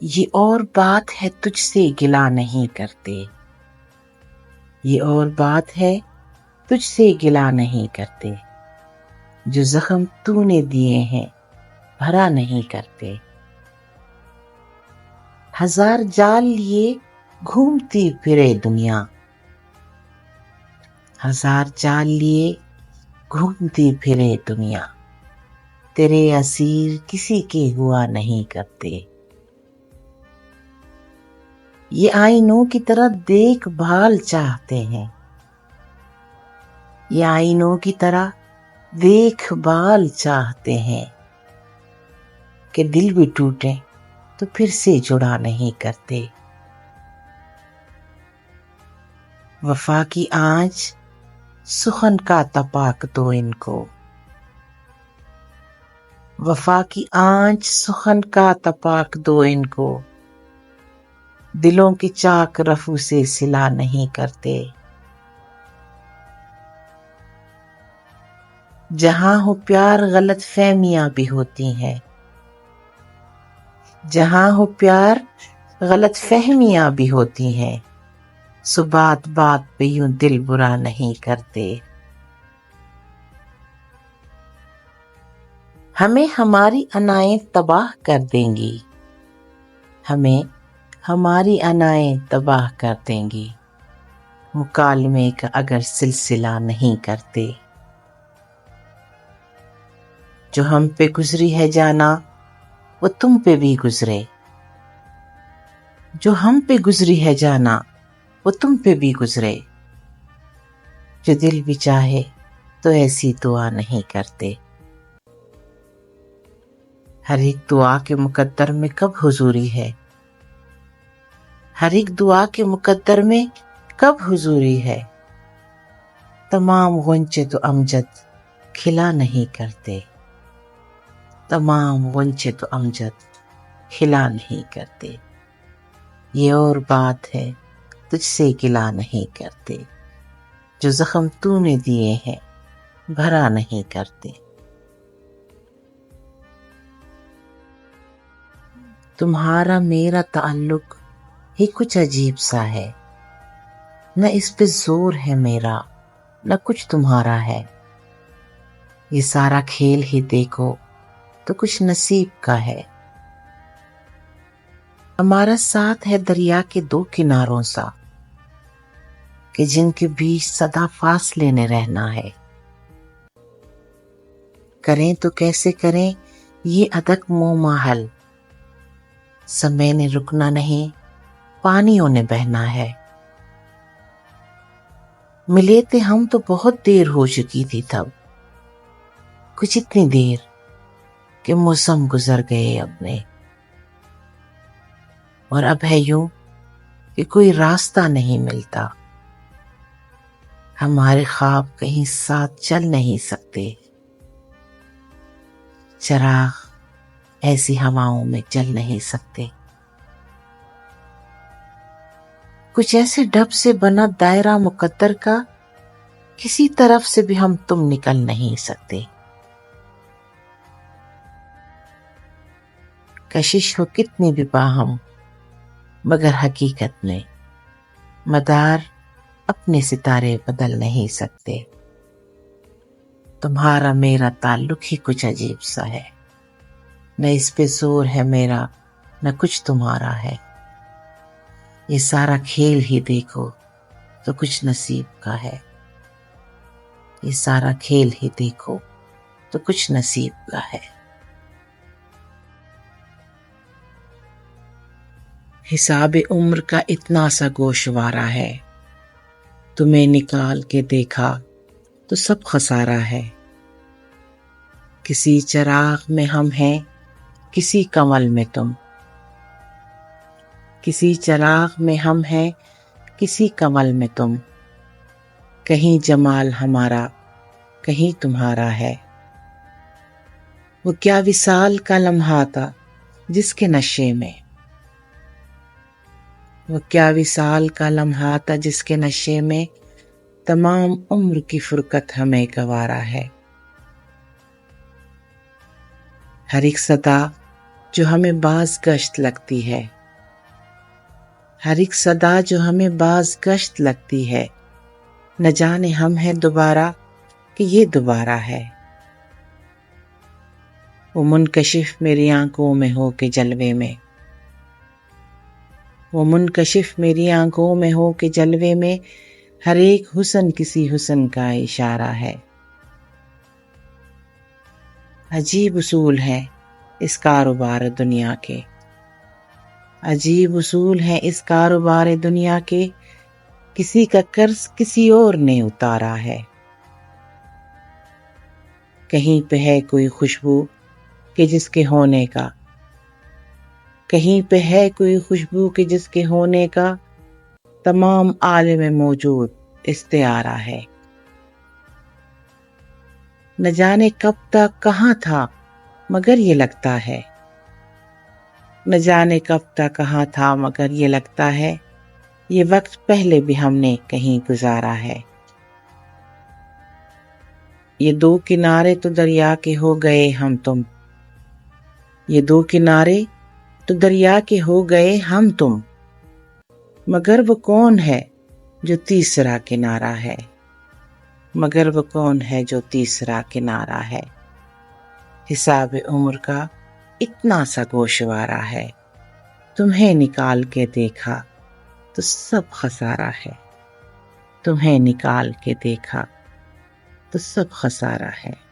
یہ اور بات ہے تجھ سے گلہ نہیں کرتے، یہ اور بات ہے تجھ سے گلہ نہیں کرتے، جو زخم تو نے دیے ہیں بھرا نہیں کرتے۔ ہزار جال لیے گھومتی پھرے دنیا، ہزار جال لیے گھومتی پھرے دنیا، تیرے اسیر کسی کے ہوا نہیں کرتے۔ یہ آئینوں کی طرح دیکھ بھال چاہتے ہیں، یہ آئینوں کی طرح دیکھ بھال چاہتے ہیں، کہ دل بھی ٹوٹے تو پھر سے جڑا نہیں کرتے۔ وفا کی آنچ سخن کا تپاک دو ان کو، وفا کی آنچ سخن کا تپاک دو ان کو، دلوں کی چاک رفو سے سلا نہیں کرتے۔ جہاں ہو پیار غلط فہمیاں بھی ہوتی ہیں، جہاں ہو پیار غلط فہمیاں بھی ہوتی ہیں، سو بات بات پہ یوں دل برا نہیں کرتے۔ ہمیں ہماری انائیں تباہ کر دیں گی، ہمیں ہماری انائیں تباہ کر دیں گی، مکالمے کا اگر سلسلہ نہیں کرتے۔ جو ہم پہ گزری ہے جانا وہ تم پہ بھی گزرے، جو ہم پہ گزری ہے جانا وہ تم پہ بھی گزرے، جو دل بھی چاہے تو ایسی دعا نہیں کرتے۔ ہر ایک دعا کے مقدر میں کب حضوری ہے، ہر ایک دعا کے مقدر میں کب حضوری ہے، تمام غنچے تو امجد کھلا نہیں کرتے، تمام غنچے تو امجد کھلا نہیں کرتے۔ یہ اور بات ہے تجھ سے گلہ نہیں کرتے، جو زخم تو نے دیے ہیں بھرا نہیں کرتے۔ تمہارا میرا تعلق ہی کچھ عجیب سا ہے، نہ اس پہ زور ہے میرا نہ کچھ تمہارا ہے، یہ سارا کھیل ہی دیکھو تو کچھ نصیب کا ہے۔ ہمارا ساتھ ہے دریا کے دو کناروں سا، کہ جن کے بیچ سدا فاصلے نے رہنا ہے، کریں تو کیسے کریں یہ ادک موما حل، سمے نے رکنا نہیں پانیوں نے بہنا ہے۔ ملے تھے ہم تو بہت دیر ہو چکی تھی تب، کچھ اتنی دیر کہ موسم گزر گئے اپنے، اور اب ہے یوں کہ کوئی راستہ نہیں ملتا، ہمارے خواب کہیں ساتھ چل نہیں سکتے، چراغ ایسی ہواؤں میں جل نہیں سکتے۔ کچھ ایسے ڈب سے بنا دائرہ مقدر کا، کسی طرف سے بھی ہم تم نکل نہیں سکتے۔ کشش ہو کتنی بھی باہم مگر حقیقت میں مدار اپنے ستارے بدل نہیں سکتے۔ تمہارا میرا تعلق ہی کچھ عجیب سا ہے، نہ اس پہ زور ہے میرا نہ کچھ تمہارا ہے، یہ سارا کھیل ہی دیکھو تو کچھ نصیب کا ہے، یہ سارا کھیل ہی دیکھو تو کچھ نصیب کا ہے۔ حساب عمر کا اتنا سا گوشوارہ ہے، تمہیں نکال کے دیکھا تو سب خسارہ ہے، کسی چراغ میں ہم ہیں کسی کنول میں تم، کسی چراغ میں ہم ہیں کسی کنول میں تم، کہیں جمال ہمارا کہیں تمہارا ہے۔ وہ کیا وصال کا لمحہ تھا جس کے نشے میں، وہ کیا وصال کا لمحہ تھا جس کے نشے میں، تمام عمر کی فرقت ہمیں گوارا ہے۔ ہر ایک صدا جو ہمیں باز گشت لگتی ہے، ہر ایک صدا جو ہمیں باز گشت لگتی ہے، نہ جانے ہم ہیں دوبارہ کہ یہ دوبارہ ہے۔ وہ منکشف میری آنکھوں میں ہو کے جلوے میں، وہ منکشف میری آنکھوں میں ہو کے جلوے میں، ہر ایک حسن کسی حسن کا اشارہ ہے۔ عجیب اصول ہیں اس کاروبار دنیا کے، عجیب اصول ہیں اس کاروبار دنیا کے، کسی کا قرض کسی اور نے اتارا ہے۔ کہیں پہ ہے کوئی خوشبو کہ جس کے ہونے کا، کہیں پہ ہے کوئی خوشبو کہ جس کے ہونے کا تمام عالم موجود استعارہ ہے۔ نہ جانے کب تک کہاں تھا مگر یہ لگتا ہے، نہ جانے کب تک کہاں تھا مگر یہ لگتا ہے، یہ وقت پہلے بھی ہم نے کہیں گزارا ہے۔ یہ دو کنارے تو دریا کے ہو گئے ہم تم، یہ دو کنارے تو دریا کے ہو گئے ہم تم، مگر وہ کون ہے جو تیسرا کنارہ ہے، مگر وہ کون ہے جو تیسرا کنارہ ہے۔ حساب عمر کا اتنا سا گوشوارہ ہے، تمہیں نکال کے دیکھا تو سب خسارہ ہے، تمہیں نکال کے دیکھا تو سب خسارہ ہے۔